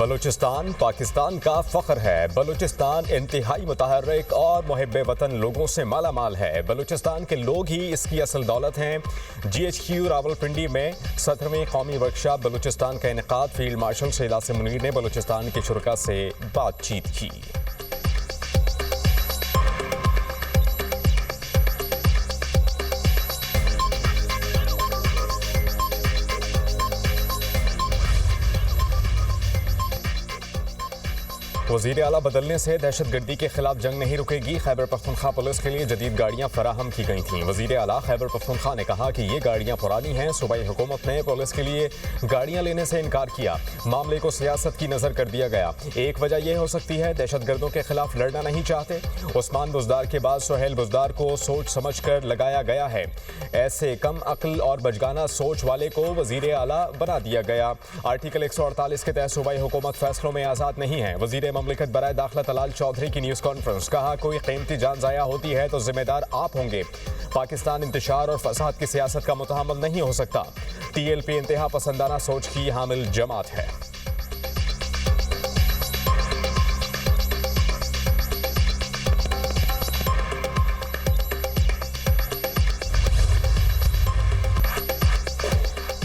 बलूचिस्तान पाकिस्तान का फख्र है। बलूचिस्तान इंतहाई मुतहर्रिक और मुहिब्बे वतन लोगों से माला माल है। बलूचिस्तान के लोग ही इसकी असल दौलत हैं। GHQ रावलपिंडी में 17वीं कौमी वर्कशॉप बलूचिस्तान का इनेकाद। फील्ड मार्शल शैला से मुनीर ने बलूचिस्तान के शुरका से बातचीत की। वज़ीर आला बदलने से दहशतगर्दी के खिलाफ जंग नहीं रुकेगी। खैबर पख्तूनख्वा पुलिस के लिए जदीद गाड़ियां फराहम की गई थीं। वज़ीर आला खैबर पख्तूनख्वा ने कहा कि ये गाड़ियां पुरानी हैं। सूबाई हुकूमत ने पुलिस के लिए गाड़ियां लेने से इनकार किया। मामले को सियासत की नज़र कर दिया गया। एक वजह यह हो सकती है दहशतगर्दों के खिलाफ लड़ना नहीं चाहते। उस्मान बुजदार के बाद सुहेल बुजदार को सोच समझ कर लगाया गया है। ऐसे कम अक्ल और बचगाना सोच वाले को वज़ीर आला बना दिया गया। आर्टिकल 148 के तहत सूबाई हुकूमत फैसलों में आज़ाद नहीं है। वज़ीर ममलिकत बराए दाखिला तलाल चौधरी की न्यूज़ कॉन्फ्रेंस। कहा कोई कीमती जान ज़ाया होती है तो जिम्मेदार आप होंगे। पाकिस्तान इंतशार और फसाद की सियासत का मुतहम्मिल नहीं हो सकता। TLP इंतहा पसंदाना सोच की हामिल जमात है।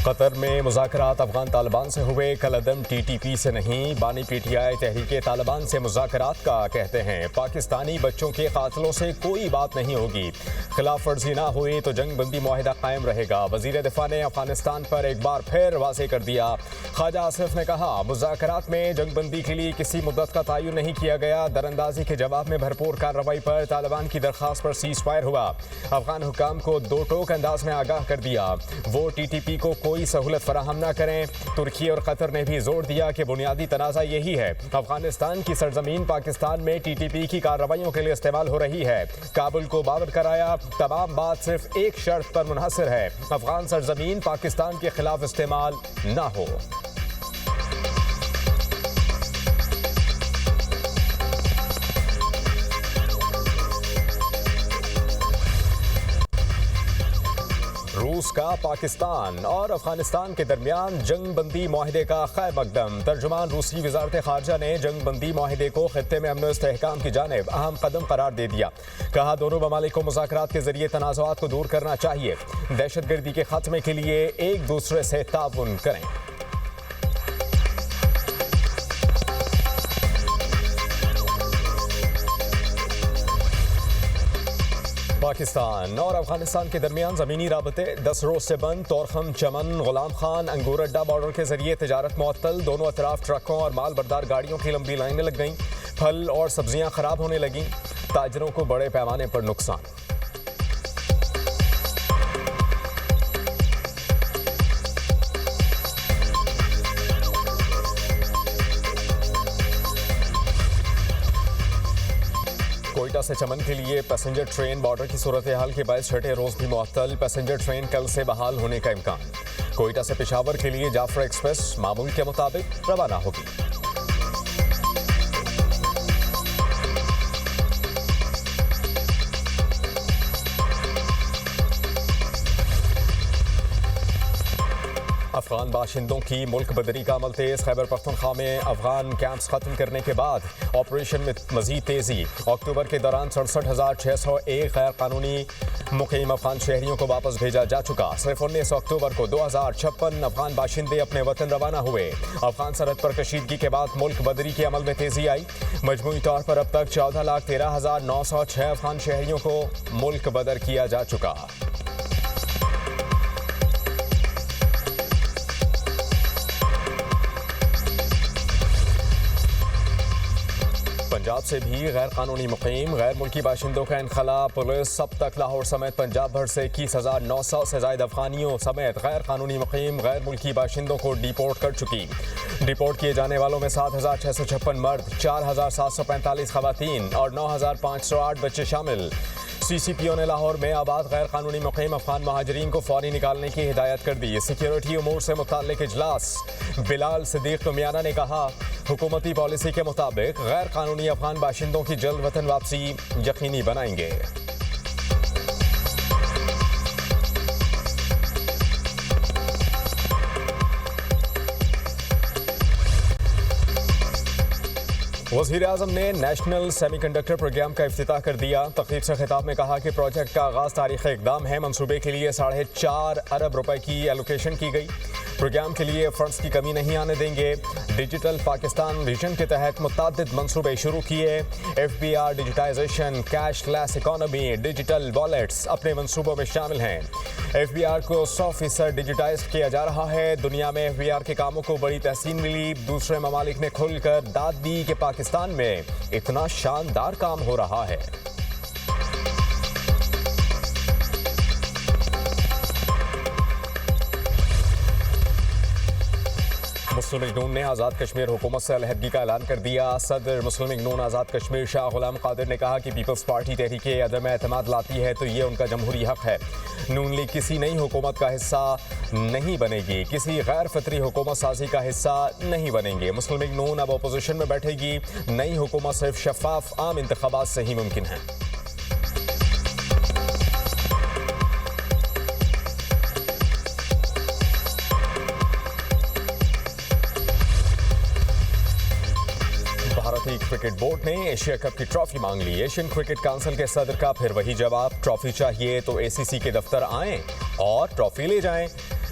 कतर में मुज़ाकरात अफगान तालिबान से हुए। कलअदम TTP से नहीं, बानी PTI तहरीक तालिबान से मुज़ाकरात का कहते हैं। पाकिस्तानी बच्चों के कातलों से कोई बात नहीं होगी। खिलाफ वर्जी ना हुई तो जंग बंदी मुआहिदा कायम रहेगा। वज़ीर दिफा ने अफगानिस्तान पर एक बार फिर वाज़े कर दिया। ख्वाजा आसिफ ने कहा मुज़ाकरात में जंग बंदी के लिए किसी मुद्दत का तयन नहीं किया गया। दरअंदाजी के जवाब में भरपूर कार्रवाई पर तालिबान की दरख्वास्त पर सीज़ फायर हुआ। अफगान हुकाम को दो टोक अंदाज में आगाह कर दिया वो TTP को कोई सहूलत फराहम न करें। तुर्की और कतर ने भी जोर दिया कि बुनियादी तनाज़ा यही है। अफगानिस्तान की सरजमीन पाकिस्तान में TTP की कार्रवाइयों के लिए इस्तेमाल हो रही है। काबुल को बावर कराया। तमाम बात सिर्फ एक शर्त पर मुनहसर है, अफगान सरजमीन पाकिस्तान के खिलाफ इस्तेमाल न हो। रूस का पाकिस्तान और अफगानिस्तान के दरमियान जंग बंदी मुआहिदे का खैर मकदम। तर्जुमान रूसी वजारत खारजा ने जंग बंदी मुआहिदे को खित्ते में अमन व इस्तेहकाम की जानिब अहम कदम करार दे दिया। कहा दोनों ममालिक को मुज़ाकरात के जरिए तनाज़ुआत को दूर करना चाहिए। दहशतगर्दी के खात्मे के लिए एक दूसरे से ताउन करें। पाकिस्तान और अफगानिस्तान के दरमियान ज़मीनी राबते 10 रोज से बंद। तोरखम, चमन, गुलाम खान, अंगूर अड्डा बॉर्डर के जरिए तिजारत मुअत्तल। दोनों अतराफ ट्रकों और माल बरदार गाड़ियों की लंबी लाइनें लग गईं। फल और सब्जियां खराब होने लगीं। ताजरों को बड़े पैमाने पर नुकसान। कोयटा से चमन के लिए पैसेंजर ट्रेन बॉर्डर की सूरत हाल के बायस छठे रोज भी मुअत्तल। पैसेंजर ट्रेन कल से बहाल होने का इम्कान। कोयटा से पेशावर के लिए जाफर एक्सप्रेस मामूल के मुताबिक रवाना होगी। अफगान बाशिंदों की मुल्क बदरी का अमल तेज। खैबर पख्तूनख्वा में अफगान कैंप्स खत्म करने के बाद ऑपरेशन में मजीद तेजी। अक्टूबर के दौरान 67,601 गैर कानूनी मुकीम अफगान शहरियों को वापस भेजा जा चुका। सिर्फ 19 अक्टूबर को 2056 अफगान बाशिंदे अपने वतन रवाना हुए। अफगान सरहद पर कशीदगी के बाद मुल्क बदरी के अमल में तेजी आई। मजमूई तौर पर अब तक 14,13,906 अफगान शहरियों को मुल्क बदर किया जा चुका। पंजाब से भी गैर कानूनी मुकीम गैर मुल्की बाशिंदों का इनखला। पुलिस अब तक लाहौर समेत पंजाब भर से 21,900 से ज़ायद अफगानियों समेत गैर कानूनी मुकीम गैर मुल्की बाशिंदों को डिपोर्ट कर चुकी। डिपोर्ट किए जाने वालों में 7,656 मर्द, 4,745 खवातीन और 9,508 बच्चे शामिल। CCPO ने लाहौर में आबाद गैर कानूनी मुकीम अफगान महाजरीन को फौरी निकालने की हिदायत कर दी। सिक्योरिटी उमूर से मुताल्लिक इजलास। बिलाल सिद्दीक तुमियाना ने कहा हुकूमती पॉलिसी के मुताबिक गैर कानूनी अफगान बाशिंदों की जल्द वतन वापसी यकीनी बनाएंगे। वज़ीर-ए-आज़म ने नेशनल सेमीकंडक्टर प्रोग्राम का इफ्तिताह कर दिया। तकरीब से खिताब में कहा कि प्रोजेक्ट का आगाज़ तारीख़ इक़दाम है। मंसूबे के लिए 4.5 अरब रुपए की एलोकेशन की गई। प्रोग्राम के लिए फंड्स की कमी नहीं आने देंगे। डिजिटल पाकिस्तान विजन के तहत मुतअद्दिद मंसूबे शुरू किए। FBR digitisation, cashless economy, digital wallets अपने मंसूबों में शामिल हैं। FBR को 100% डिजिटाइज किया जा रहा है। दुनिया में FBR के कामों को बड़ी तहसीन मिली। दूसरे ममालिक ने खुलकर दाद दी कि पाकिस्तान में इतना शानदार काम हो रहा है। मुस्लिम लीग नून ने आज़ाद कश्मीर हुकूमत से अलहदगी का ऐलान कर दिया। सदर मुस्लिम लीग नून आज़ाद कश्मीर शाह गुलाम कादिर ने कहा कि पीपल्स पार्टी तहरीके अदम एतमाद लाती है तो ये उनका जमहूरी हक है। नून लीग किसी नई हुकूमत का हिस्सा नहीं बनेगी, किसी गैर फितरी हुकूमत साजी का हिस्सा नहीं बनेंगे। मुस्लिम लीग नून अब अपोजिशन में बैठेगी। नई हुकूमत सिर्फ शफाफ आम इंतखाबात से ही मुमकिन है। भारतीय क्रिकेट बोर्ड ने एशिया कप की ट्रॉफी मांग ली। एशियन क्रिकेट काउंसिल के सदर का फिर वही जवाब, ट्रॉफी चाहिए तो ACC के दफ्तर आएं और ट्रॉफी ले जाएं।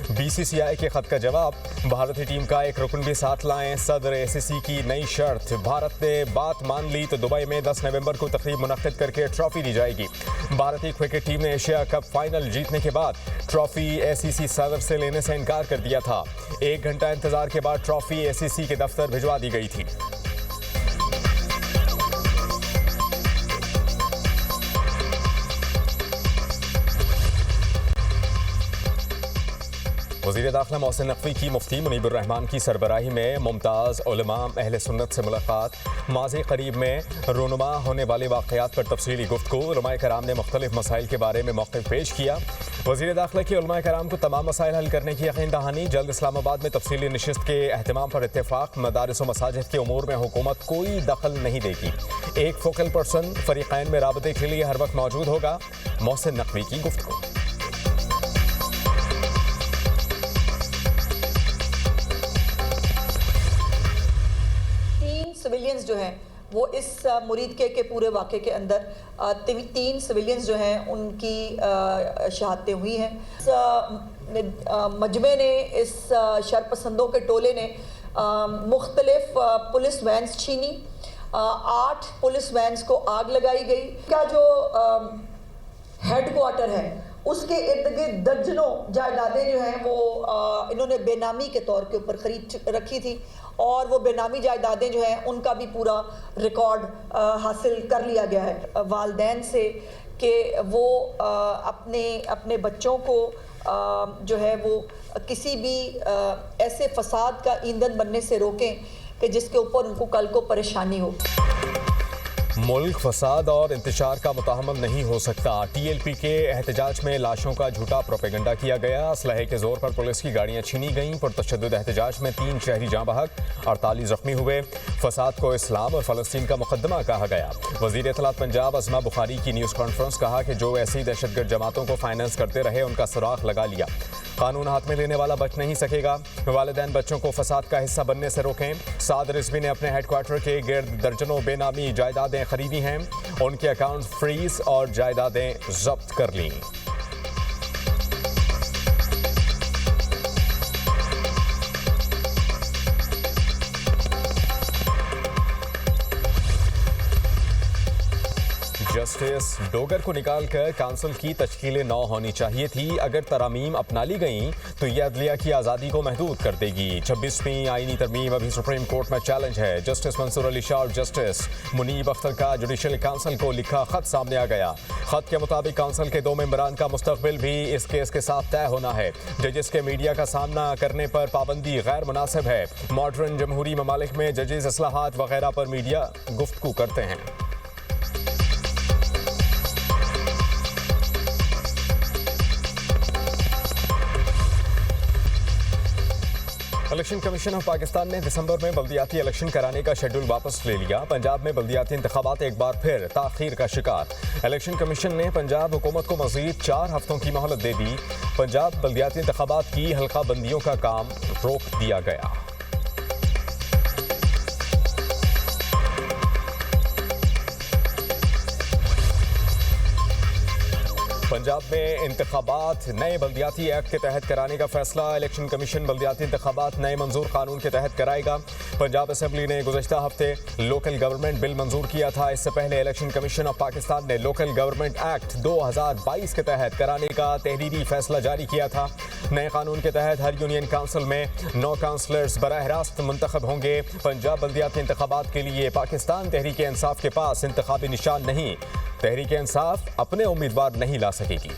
BCCI के खत का जवाब, भारतीय टीम का एक रुकन भी साथ लाएं। सदर ACC की नई शर्त, भारत ने बात मान ली तो दुबई में 10 नवंबर को तकरीब मुनक्किद करके ट्रॉफी दी जाएगी। भारतीय क्रिकेट टीम ने एशिया कप फाइनल जीतने के बाद ट्रॉफी ACC सदर से लेने से इनकार कर दिया था। 1 घंटा इंतजार के बाद ट्रॉफी ACC के दफ्तर भिजवा दी गई थी। वज़ीर दाखिला मोहसिन नकवी की मुफ्ती मुनीबुर रहमान की सरबराही में मुमताज़ उलमा अहले सुन्नत से मुलाकात। माज़ी करीब में रूनुमा होने वाले वाक़यात पर तफसीली गुफ्तगू। उलमाए कराम ने मुख्तलिफ मसाइल के बारे में मौक़िफ़ पेश किया। वज़ीर दाखिला की उलमाए कराम को तमाम मसाइल हल करने की यकीन दहानी। जल्द इस्लामाबाद में तफसीली नशिस्त के एहतमाम पर इत्तेफाक। मदारिस व मसाजिद के उमूर में हुकूमत कोई दखल नहीं देगी। एक फोकल पर्सन फ़रीक़ैन में राबते के लिए हर वक्त मौजूद होगा। मोहसिन नकवी की गुफ्तगू। सिविलियंस जो हैं वो इस मुरीद के पूरे वाक़े के अंदर 3 सिविलियंस जो हैं उनकी शहादतें हुई हैं। मजमे ने, इस शरपसंदों के टोले ने मुख्तलिफ पुलिस वैन्स छीनी। 8 पुलिस वैन्स को आग लगाई गई। का जो हेड क्वार्टर है उसके इर्द गिर्द दर्जनों जायदादें जो हैं वो इन्होंने बेनामी के तौर के ऊपर ख़रीद रखी थी और वो बेनामी जायदादें जो हैं उनका भी पूरा रिकॉर्ड हासिल कर लिया गया है वालिदैन से कि वो अपने बच्चों को जो है वो किसी भी ऐसे फसाद का ईंधन बनने से रोकें कि जिसके ऊपर उनको कल को परेशानी हो। मुल्क फसाद और इंतशार का मुतहम्मल नहीं हो सकता। TLP के एहतजाज में लाशों का झूठा प्रोपेगेंडा किया गया। असलहे के जोर पर पुलिस की गाड़ियां छीनी गईं। पुरतशद्दुद एहतजाज में 3 शहरी जाँ बहक, 48 जख्मी हुए। फसाद को इस्लाम और फ़लस्तीन का मुकदमा कहा गया। वज़ीर इत्तलात पंजाब अज़मा बुखारी की न्यूज़ कॉन्फ्रेंस, कहा कि जो ऐसी दहशतगर्द जमातों को फाइनेंस करते रहे उनका सुराख लगा लिया। कानून हाथ में लेने वाला बच नहीं सकेगा। वालिदैन बच्चों को फसाद का हिस्सा बनने से रोकें। साद रिजवी ने अपने हेडक्वार्टर के गिर्द दर्जनों बेनामी जायदादें खरीदी हैं। उनके अकाउंट फ्रीज और जायदादें जब्त कर लीं। जस्टिस डोगर को निकालकर काउंसिल की तश्कील नौ होनी चाहिए थी। अगर तरामीम अपना ली गई तो यह अदलिया की आज़ादी को महदूद कर देगी। 26वीं आईनी तरमीम अभी सुप्रीम कोर्ट में चैलेंज है। जस्टिस मंसूर अली शाह और जस्टिस मुनीब अख्तर का जुडिशल काउंसिल को लिखा खत सामने आ गया। खत के मुताबिक काउंसिल के 2 मेंबरान का मुस्तकबिल भी इस केस के साथ तय होना है। जजेस के मीडिया का सामना करने पर पाबंदी गैर मुनासिब है। मॉडर्न जमहूरी ममालिक में जजेस इस्लाहात वगैरह पर मीडिया गुफ्तगू करते हैं। इलेक्शन कमीशन ऑफ पाकिस्तान ने दिसंबर में बल्दियाती इलेक्शन कराने का शेड्यूल वापस ले लिया। पंजाब में बल्दियाती इंतखाबात एक बार फिर ताखीर का शिकार। इलेक्शन कमीशन ने पंजाब हुकूमत को मजीद 4 हफ्तों की मोहलत दे दी। पंजाब बल्दियाती इंतखाबात की हल्का बंदियों का काम रोक दिया गया। पंजाब में इंतखाबात नए बल्दियाती एक्ट के तहत कराने का फैसला। इलेक्शन कमीशन बल्दियाती इंतखाबात नए मंजूर कानून के तहत कराएगा। पंजाब असेंबली ने गुज़श्ता हफ्ते लोकल गवर्नमेंट बिल मंजूर किया था। इससे पहले इलेक्शन कमीशन ऑफ पाकिस्तान ने लोकल गवर्नमेंट एक्ट 2022 के तहत कराने का तहरीरी फैसला जारी किया था। नए कानून के तहत हर यूनियन काउंसिल में 9 काउंसलर्स बराह रास्त मुंतखब होंगे। पंजाब बल्दियाती इंतखाबात के लिए पाकिस्तान तहरीक इंसाफ के पास इंतखाबी निशान नहीं। तहरीक इंसाफ अपने उम्मीदवार नहीं ला सकेगी।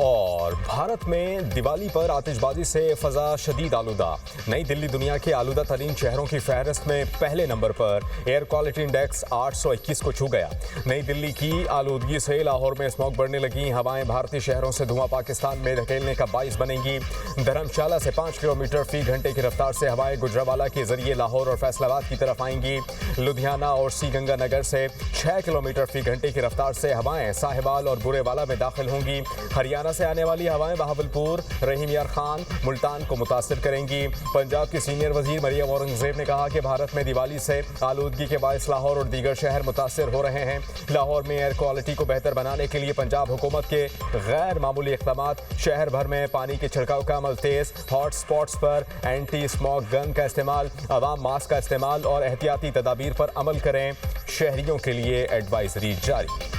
और भारत में दिवाली पर आतिशबाजी से फजा शदीद आलूदा। नई दिल्ली दुनिया के आलूदा तरीन शहरों की फहरिस्त में पहले नंबर पर। एयर क्वालिटी इंडेक्स 821 को छू गया। नई दिल्ली की आलूदगी से लाहौर में स्मॉग बढ़ने लगी। हवाएं भारतीय शहरों से धुआं पाकिस्तान में धकेलने का बाइस बनेंगी। धर्मशाला से 5 किलोमीटर फी घंटे की रफ्तार से हवाएं गुजरावाला के जरिए लाहौर और फैसलाबाद की तरफ आएंगी। लुधियाना और श्रीगंगानगर से 6 किलोमीटर फी घंटे की रफ्तार से हवाएं साहिबाल और बुरेवाला में दाखिल होंगी। हरियाणा से आने वाली हवाएं बहावलपुर, रहीम यार खान, मुल्तान को मुतासिर करेंगी। पंजाब की सीनियर वजीर मरियम औरंगजेब ने कहा कि भारत में दिवाली से आलूदगी के बायस लाहौर और दीगर शहर मुतासिर हो रहे हैं। लाहौर में एयर क्वालिटी को बेहतर बनाने के लिए पंजाब हुकूमत के गैर मामूली इक़दाम। शहर भर में पानी के छिड़काव का अमल तेज। हॉट स्पॉट्स पर एंटी स्मॉग गन का इस्तेमाल, अवाम मास्क का इस्तेमाल और एहतियाती तदाबीर पर अमल करें। शहरियों के लिए एडवाइजरी जारी।